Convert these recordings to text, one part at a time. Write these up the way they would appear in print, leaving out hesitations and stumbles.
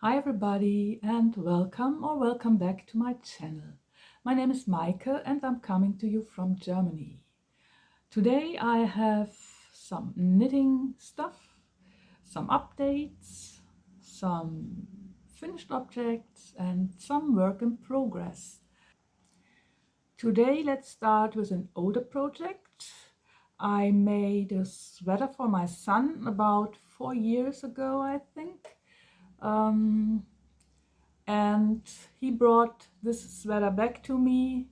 Hi everybody and welcome back to my channel. My name is Maike and I'm coming to you from Germany. Today I have some knitting stuff, some updates, some finished objects and some work in progress. Today let's start with an older project. I made a sweater for my son about 4 years ago, I think. And he brought this sweater back to me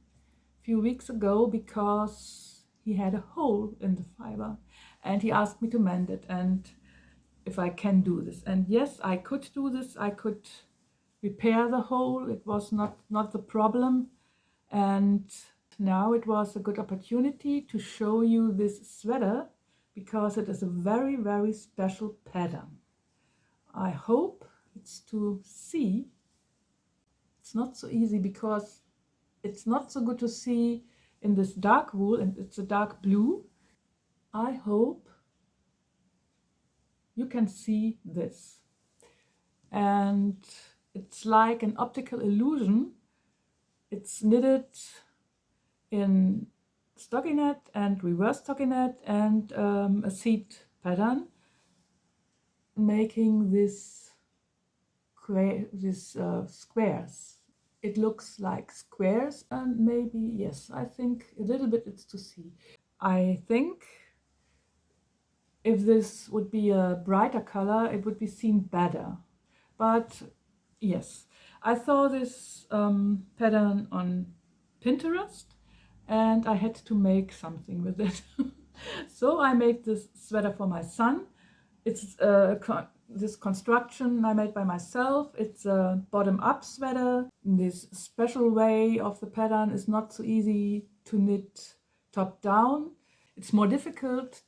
a few weeks ago because he had a hole in the fiber and he asked me to mend it and if I can do this. And yes, I could do this. I could repair the hole. It was not the problem. And now it was a good opportunity to show you this sweater because it is a very, very special pattern. I hope it's to see. It's not so easy because it's not so good to see in this dark wool, and it's a dark blue. I hope you can see this. And it's like an optical illusion. It's knitted in stockinette and reverse stockinette and a seed pattern, making this squares. It looks like squares, and maybe, yes, I think a little bit it's to see. I think if this would be a brighter color, it would be seen better. But yes, I saw this pattern on Pinterest and I had to make something with it. So I made this sweater for my son. It's this construction I made by myself. It's a bottom-up sweater. This special way of the pattern is not so easy to knit top-down. It's more difficult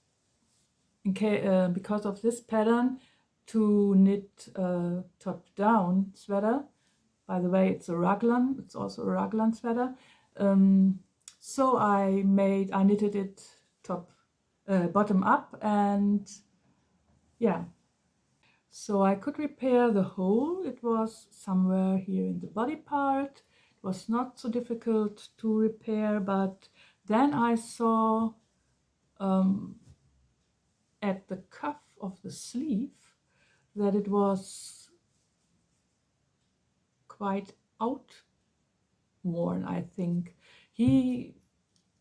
because of this pattern to knit a top-down sweater. By the way, it's a raglan. It's also a raglan sweater. So I knitted it bottom up, and yeah. So I could repair the hole. It was somewhere here in the body part. It was not so difficult to repair, but then I saw at the cuff of the sleeve that it was quite outworn, I think. He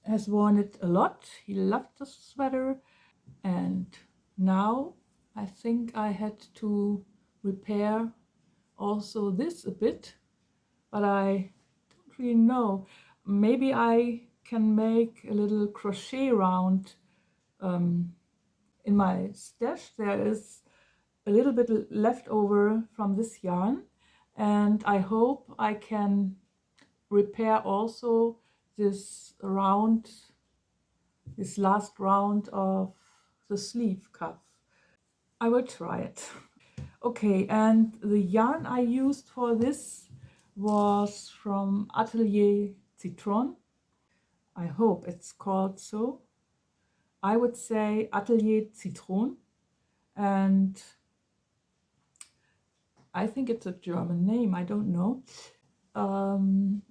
has worn it a lot. He loved the sweater, and now I think I had to repair also this a bit, but I don't really know. Maybe I can make a little crochet round. In my stash there is a little bit left over from this yarn, and I hope I can repair also this last round of the sleeve cuff. I will try it. Okay, and the yarn I used for this was from Atelier Citron. I hope it's called so. I would say Atelier Citron, and I think it's a German name, I don't know.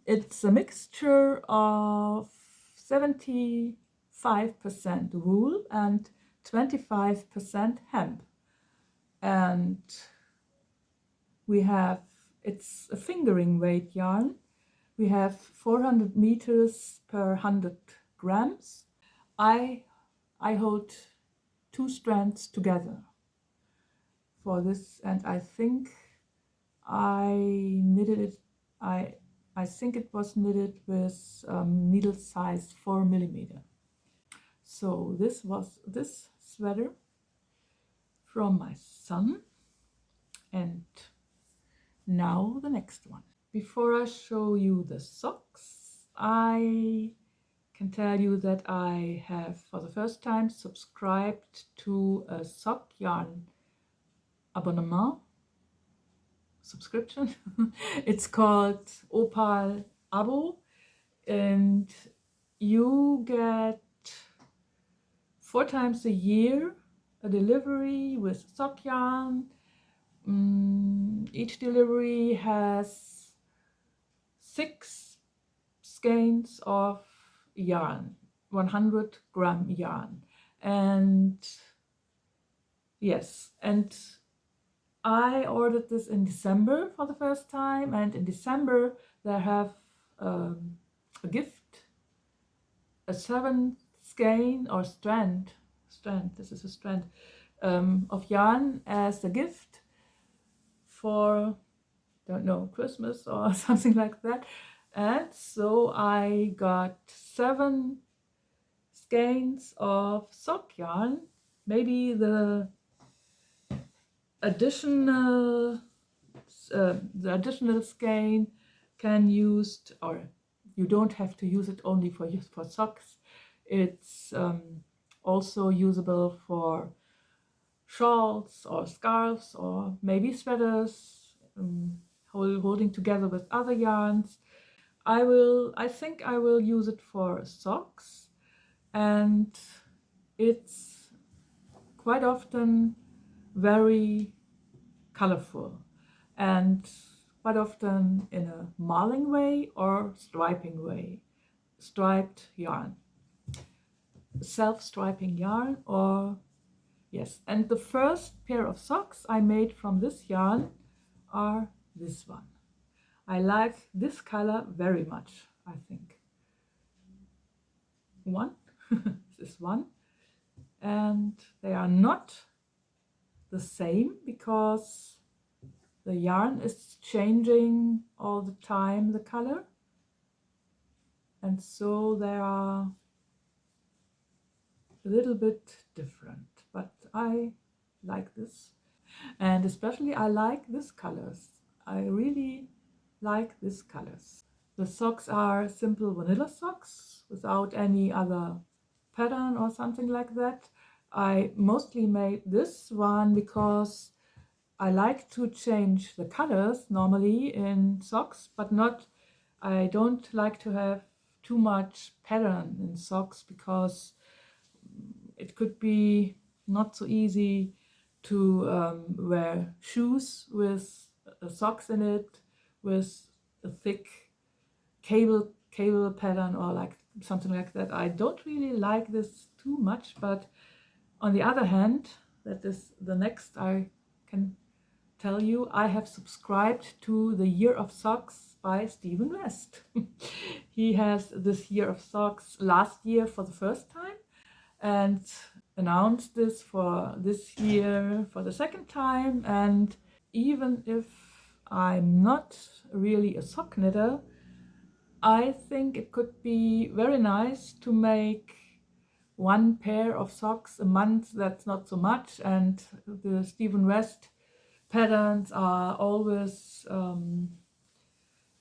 It's a mixture of 75% wool and 25% hemp. And it's a fingering weight yarn. We have 400 meters per 100 grams. I hold 2 strands together for this, and I think I knitted it. I think it was knitted with needle size 4 millimeter. So this was this sweater from my son, and now the next one. Before I show you the socks, I can tell you that I have for the first time subscribed to a sock yarn abonnement subscription. It's called Opal Abo, and you get 4 times a year a delivery with sock yarn Each delivery has 6 skeins of yarn, 100-gram yarn. And yes, and I ordered this in December for the first time, and in December they have a gift, a 7th skein or strand, this is a strand of yarn as a gift for, don't know, Christmas or something like that. And so I got 7 skeins of sock yarn. Maybe the additional skein can used, or you don't have to use it only for socks. It's also usable for shawls or scarves or maybe sweaters, holding together with other yarns. I think I will use it for socks, and it's quite often very colorful and quite often in a marling way or striping way. Striped yarn, self-striping yarn, or yes. And the first pair of socks I made from this yarn are this one. I like this color very much, I think. One, this one, and they are not the same because the yarn is changing all the time, the color, and so they are a little bit different, but I like this. And especially I like these colors. I really like these colors. The socks are simple vanilla socks without any other pattern or something like that. I mostly made this one because I like to change the colors normally in socks, but not, I don't like to have too much pattern in socks because it could be not so easy to wear shoes with socks in it, with a thick cable pattern or like something like that. I don't really like this too much, but on the other hand, that is the next I can tell you, I have subscribed to the Year of Socks by Stephen West. He has this Year of Socks last year for the first time and announced this for this year for the second time. And even if I'm not really a sock knitter, I think it could be very nice to make one pair of socks a month. That's not so much, and the Stephen West patterns are always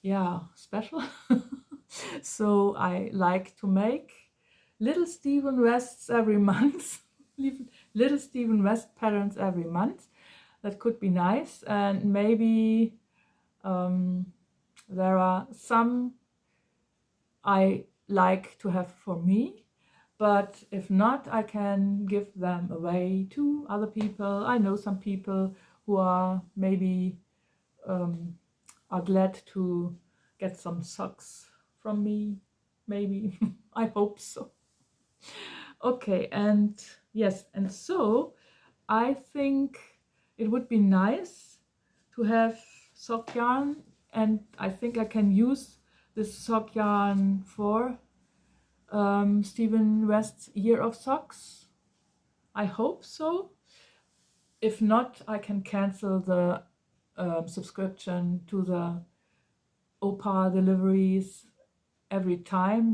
yeah, special. So I like to make little Stephen Wests every month, little Stephen West patterns every month. That could be nice, and maybe there are some I like to have for me, but if not, I can give them away to other people. I know some people who are maybe are glad to get some socks from me, maybe. I hope so. Okay, and yes, and so I think it would be nice to have sock yarn, and I think I can use this sock yarn for Stephen West's Year of Socks. I hope so. If not, I can cancel the subscription to the OPA deliveries every time.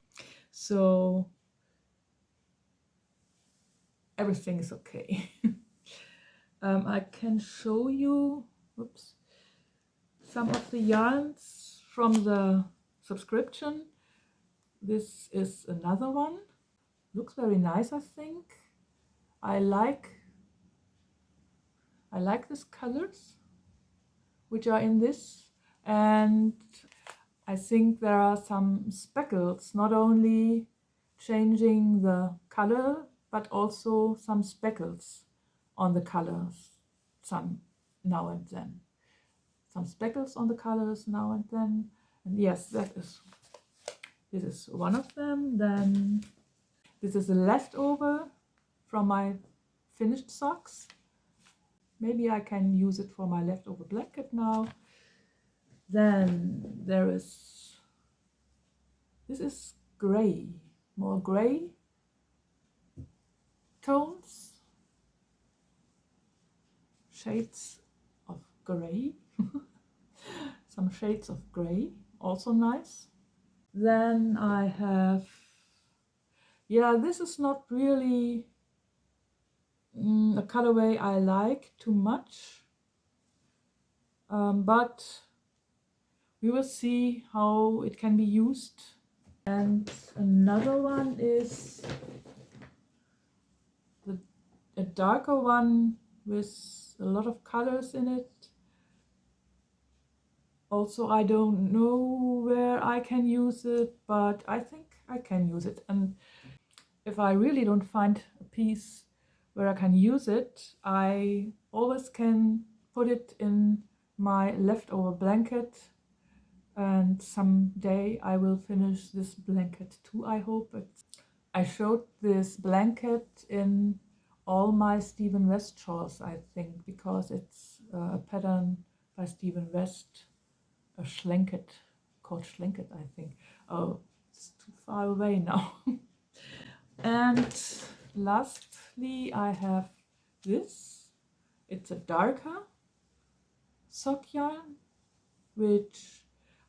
So everything is okay. I can show you, oops, some of the yarns from the subscription. This is another one. Looks very nice, I think. I like these colors which are in this, and I think there are some speckles, not only changing the color but also some speckles on the colors, some now and then. Some speckles on the colors now and then. And yes, this is one of them. Then this is a leftover from my finished socks. Maybe I can use it for my leftover blanket now. Then there is, this is gray, more gray tones, shades of gray, some shades of gray, also nice. Then I have, yeah, this is not really a colorway I like too much, but we will see how it can be used. And another one is a darker one with a lot of colors in it. Also, I don't know where I can use it, but I think I can use it. And if I really don't find a piece where I can use it, I always can put it in my leftover blanket, and someday I will finish this blanket too, I hope. I showed this blanket in all my Stephen West shawls, I think, because it's a pattern by Stephen West, a schlenket, called schlenket, I think. Oh, it's too far away now. And lastly, I have this. It's a darker sock yarn, which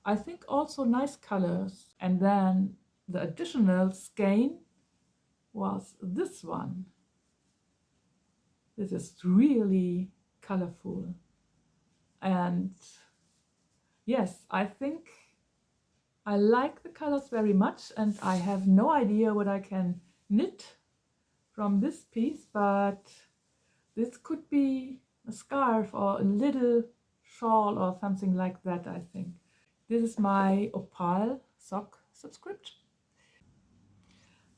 I think also nice colors. And then the additional skein was this one. This is really colorful. And yes, I think I like the colors very much, and I have no idea what I can knit from this piece, but this could be a scarf or a little shawl or something like that, I think. This is my opal sock subscription.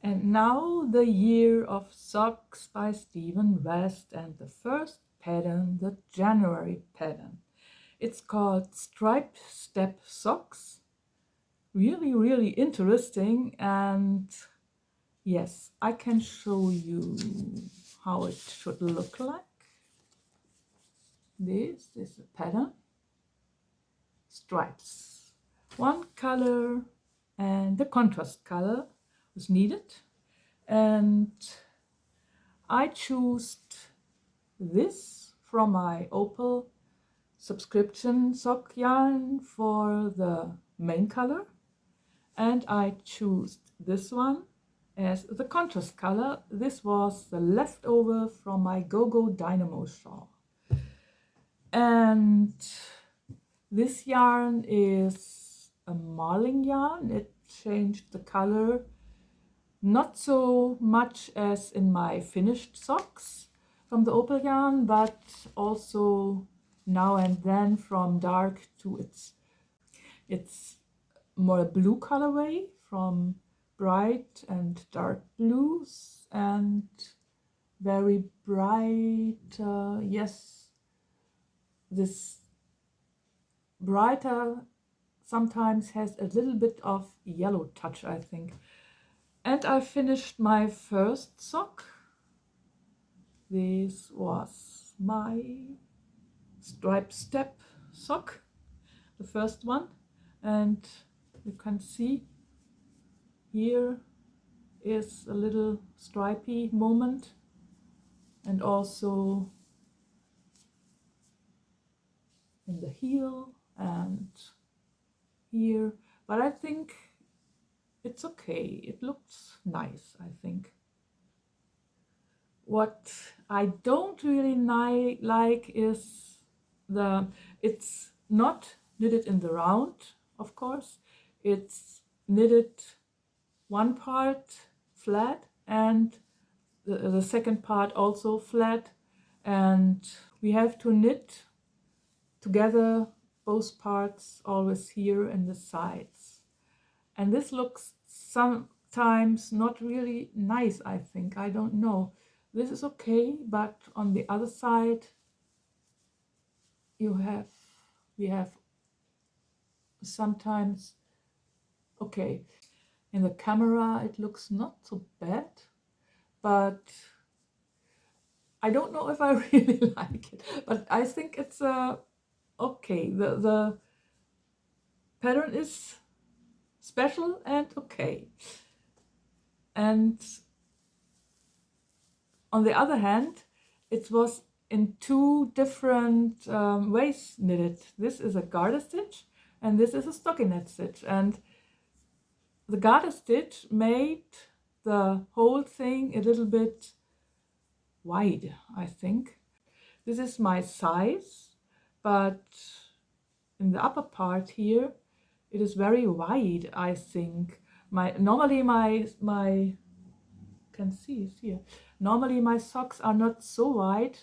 And now the year of socks by Stephen West, and the first pattern, the January pattern. It's called Stripestep Socks. Really, really interesting. And yes, I can show you how it should look like. This is the pattern. Stripes. One color and the contrast color was needed. And I chose this from my opal subscription sock yarn for the main color, and I chose this one as the contrast color. This was the leftover from my Go-Go Dynamo shawl, and this yarn is a marling yarn. It changed the color not so much as in my finished socks from the opal yarn, but also now and then from dark to it's more a blue colorway, from bright and dark blues and very bright, yes, this brighter sometimes has a little bit of yellow touch, I think. And I finished my first sock. This was my Stripestep sock, the first one, and you can see here is a little stripy moment, and also in the heel and here, but I think it's okay. It looks nice, I think. What I don't really like is it's not knitted in the round, of course. It's knitted one part flat and the second part also flat, and we have to knit together both parts always here in the sides. And this looks sometimes not really nice, I think. I don't know. This is okay, but on the other side, we have sometimes, okay, in the camera it looks not so bad, but I don't know if I really like it, but I think it's okay. The pattern is special and okay. And on the other hand, it was in two different ways knitted. This is a garter stitch and this is a stockinette stitch. And the garter stitch made the whole thing a little bit wide, I think. This is my size, but in the upper part here, it is very wide, I think. Normally my can see it here. Normally my socks are not so wide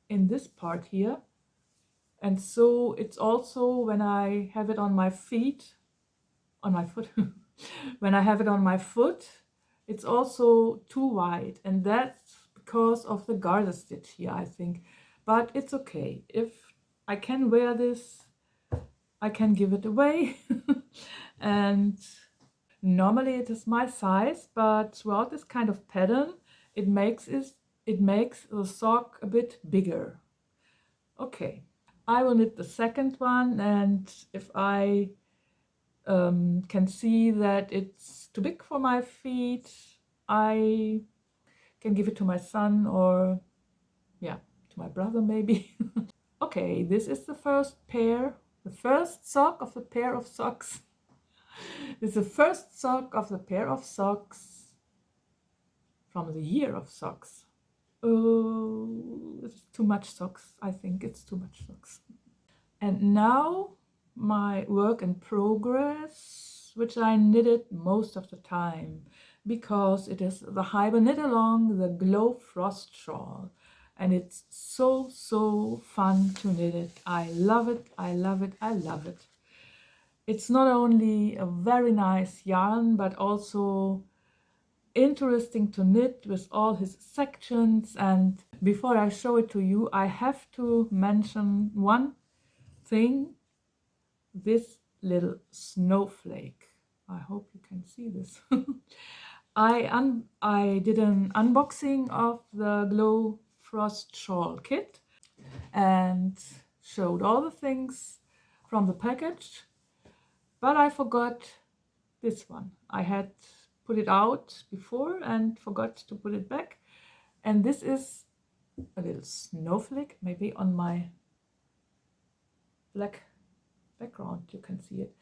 in this part here. And so it's also when I have it on my feet, on my foot, when I have it on my foot, it's also too wide. And that's because of the garter stitch here, I think. But it's okay. If I can wear this, I can give it away. And normally it is my size, but throughout this kind of pattern, it makes the sock a bit bigger. Okay, I will knit the second one, and if I can see that it's too big for my feet, I can give it to my son, or yeah, to my brother maybe. Okay, this is the first sock of the pair of socks. This is the first sock of the pair of socks from the year of socks. Oh, it's too much socks. I think it's too much socks. And now my work in progress, which I knitted most of the time, because it is the Hiberknitalong, the Glow Frost Shawl. And it's so fun to knit it. I love it, I love it, I love it. It's not only a very nice yarn, but also interesting to knit with all his sections. And before I show it to you, I have to mention one thing, this little snowflake. I hope you can see this. I did an unboxing of the Glow Frost Shawl kit and showed all the things from the package, but I forgot this one. I had put it out before and forgot to put it back, and this is a little snowflake. Maybe on my black background you can see it.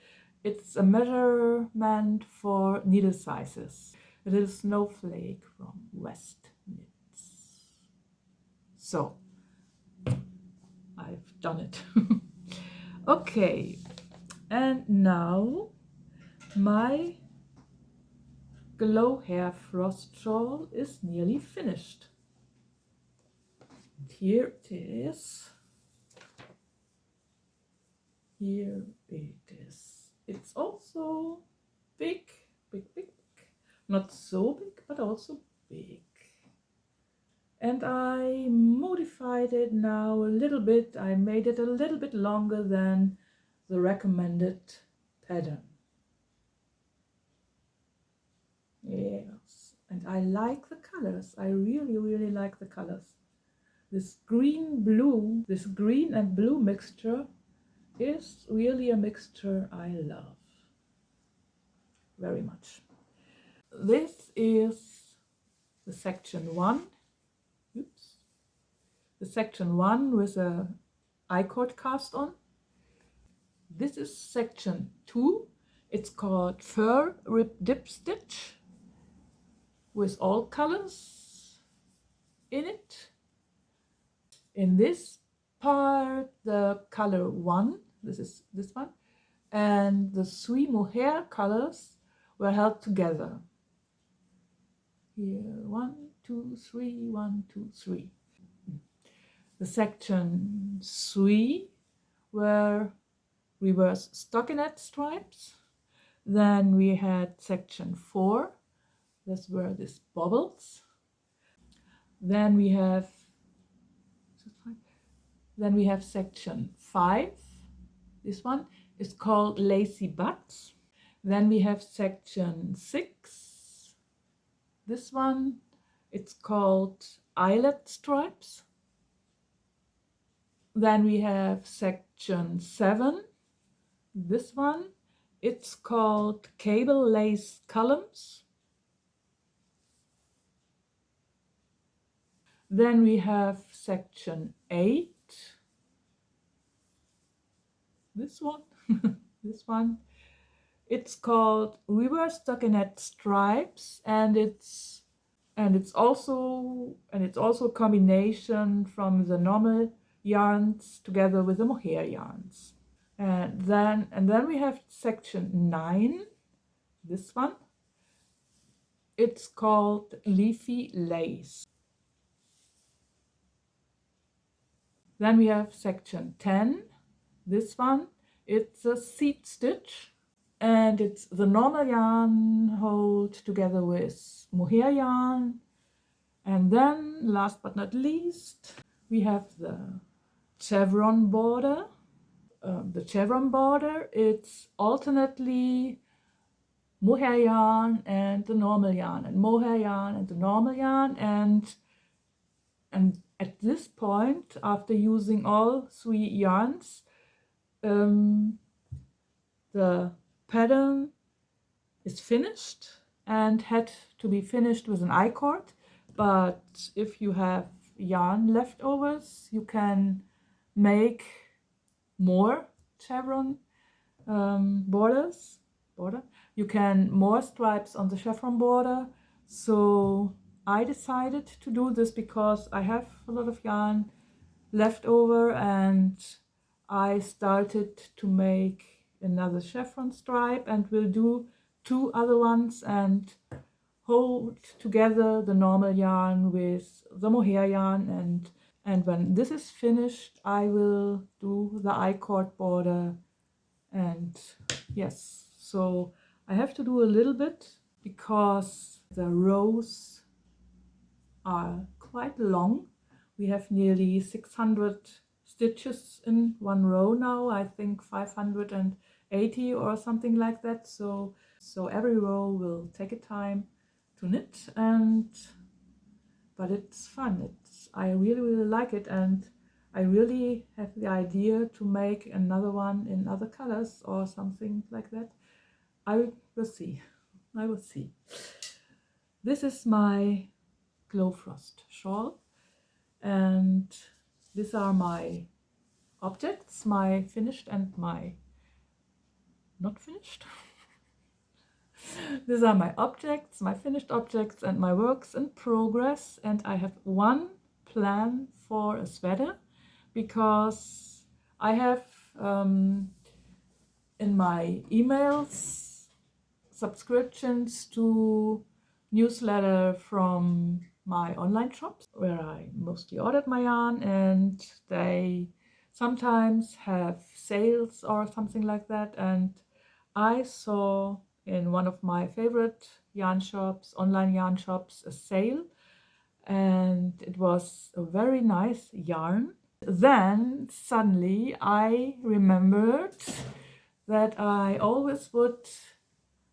It's a measurement for needle sizes. A little snowflake from West Knits. So I've done it. Okay, and now my Glowhair Frost Shawl is nearly finished. And here it is. Here it is. It's also big. Not so big, but also big. And I modified it now a little bit. I made it a little bit longer than the recommended pattern. Yes, and I like the colors. I really like the colors. This green and blue mixture is really a mixture I love very much. This is the section 1. Oops. The section 1 with a I-cord cast on. This is section 2. It's called Fur Rib Dip Stitch with all colors in it. In this part, the color 1, this is this one, and the 3 mohair colors were held together. Here, 1, 2, 3, 1, 2, 3. The section 3 were reverse stockinette stripes. Then we had section 4. These were these bobbles. Then we have Then we have section 5. This one is called Lacy Butts. Then we have section 6. This one, it's called Eyelet Stripes. Then we have section 7. This one, it's called Cable Lace Columns. Then we have section 8. This one, this one, it's called Reverse Stockinette Stripes, and it's also a combination from the normal yarns together with the mohair yarns. And then we have section 9. This one, it's called Leafy Lace. Then we have section 10. This one, it's a seed stitch, and it's the normal yarn hold together with mohair yarn. And then last but not least, we have the chevron border. The chevron border, it's alternately mohair yarn and the normal yarn, and mohair yarn and the normal yarn, and at this point, after using all 3 yarns, the pattern is finished and had to be finished with an I-cord. But if you have yarn leftovers, you can make more chevron border. You can more stripes on the chevron border. So I decided to do this because I have a lot of yarn left over, and I started to make another chevron stripe and will do 2 other ones and hold together the normal yarn with the mohair yarn, and when this is finished I will do the I-cord border. And yes, so I have to do a little bit because the rows are quite long. We have nearly 600 stitches in one row now, I think 580 or something like that. So every row will take a time to knit, but it's fun. I really like it, and I really have the idea to make another one in other colors or something like that. I will see. This is my Glowhair Frost Shawl, and these are my objects, my finished and my not finished. These are my objects, my finished objects, and my works in progress. And I have one plan for a sweater, because I have in my emails subscriptions to newsletter from my online shops where I mostly ordered my yarn, and they sometimes have sales or something like that. And I saw in one of my favorite yarn shops, online yarn shops, a sale, and it was a very nice yarn. Then suddenly I remembered that I always would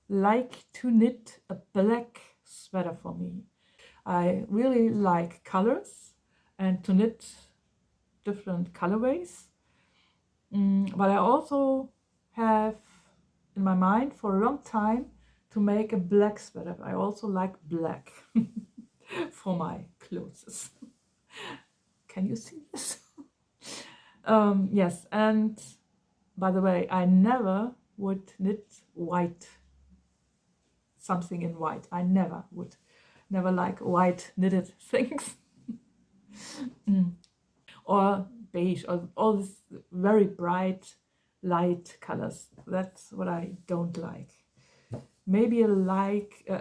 like to knit a black sweater for me. I really like colors and to knit different colorways, but I also have in my mind for a long time to make a black sweater. I also like black for my clothes. Can you see this? Yes, and by the way, I never would knit white, something in white. I never like white knitted things. Or beige, or all these very bright light colors. That's what I don't like. Maybe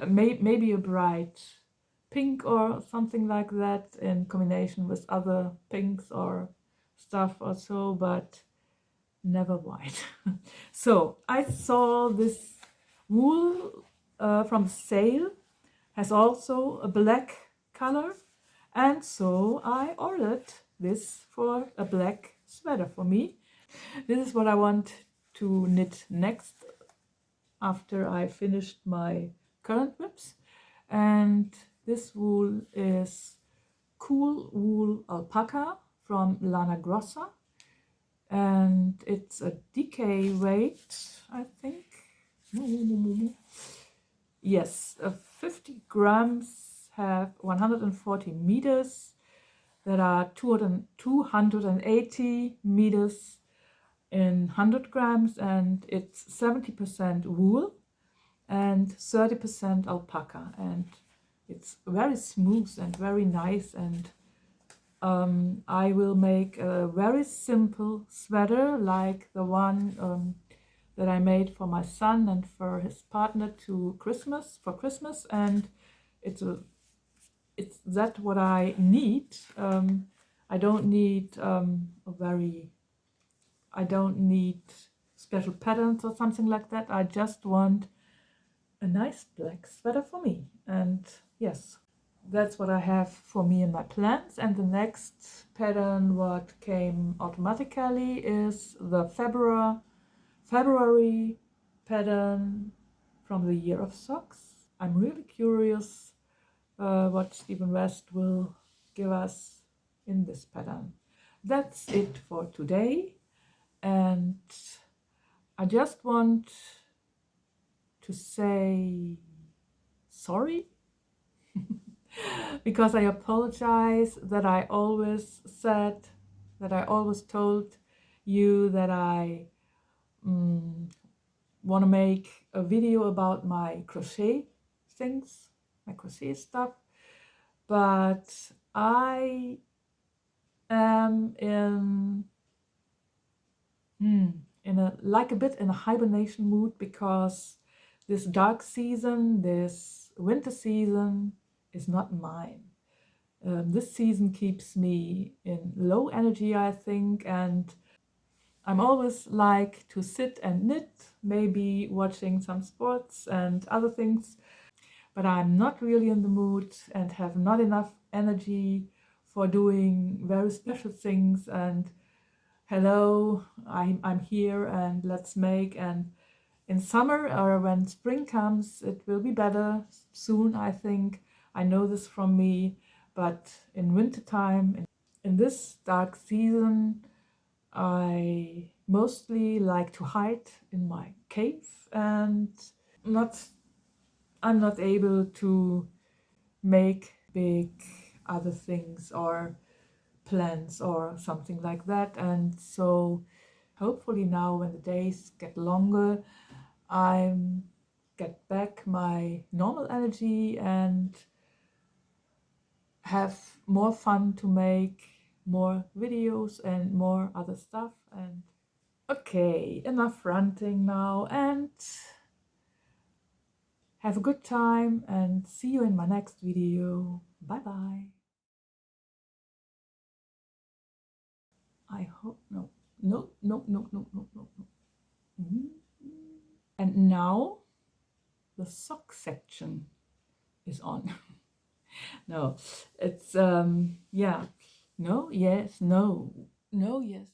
maybe a bright pink or something like that in combination with other pinks or stuff or so, but never white. So I saw this wool from the sale, has also a black color, and so I ordered this for a black sweater for me. This is what I want to knit next after I finished my current whips. And this wool is Cool Wool Alpaca from Lana Grossa, and it's a DK weight, I think. Yes, 50 grams, have 140 meters. There are 280 meters in 100 grams, and it's 70% wool and 30% alpaca, and it's very smooth and very nice. And I will make a very simple sweater like the one that I made for my son and for his partner for Christmas, and it's that what I need. I don't need I don't need special patterns or something like that. I just want a nice black sweater for me, and yes, that's what I have for me in my plans. And the next pattern what came automatically is the February pattern from the Year of Socks. I'm really curious what Stephen West will give us in this pattern. That's it for today, and I just want to say sorry because I apologize that I always told you that I want to make a video about my crochet things, my crochet stuff, but I am a bit in a hibernation mood, because this dark season, this winter season is not mine. This season keeps me in low energy, I think, and I'm always like to sit and knit, maybe watching some sports and other things, but I'm not really in the mood and have not enough energy for doing very special things. And hello, I'm here and let's make. And in summer or when spring comes, it will be better soon, I think. I know this from me, but in winter time, in this dark season, I mostly like to hide in my cave, and I'm not able to make big other things or plans or something like that. And so hopefully now when the days get longer, I get back my normal energy and have more fun to make more videos and more other stuff. And okay, enough ranting now, and have a good time, and see you in my next video. Bye bye. I hope no. And now the sock section is on. No, it's yeah, no, yes, no, no, yes.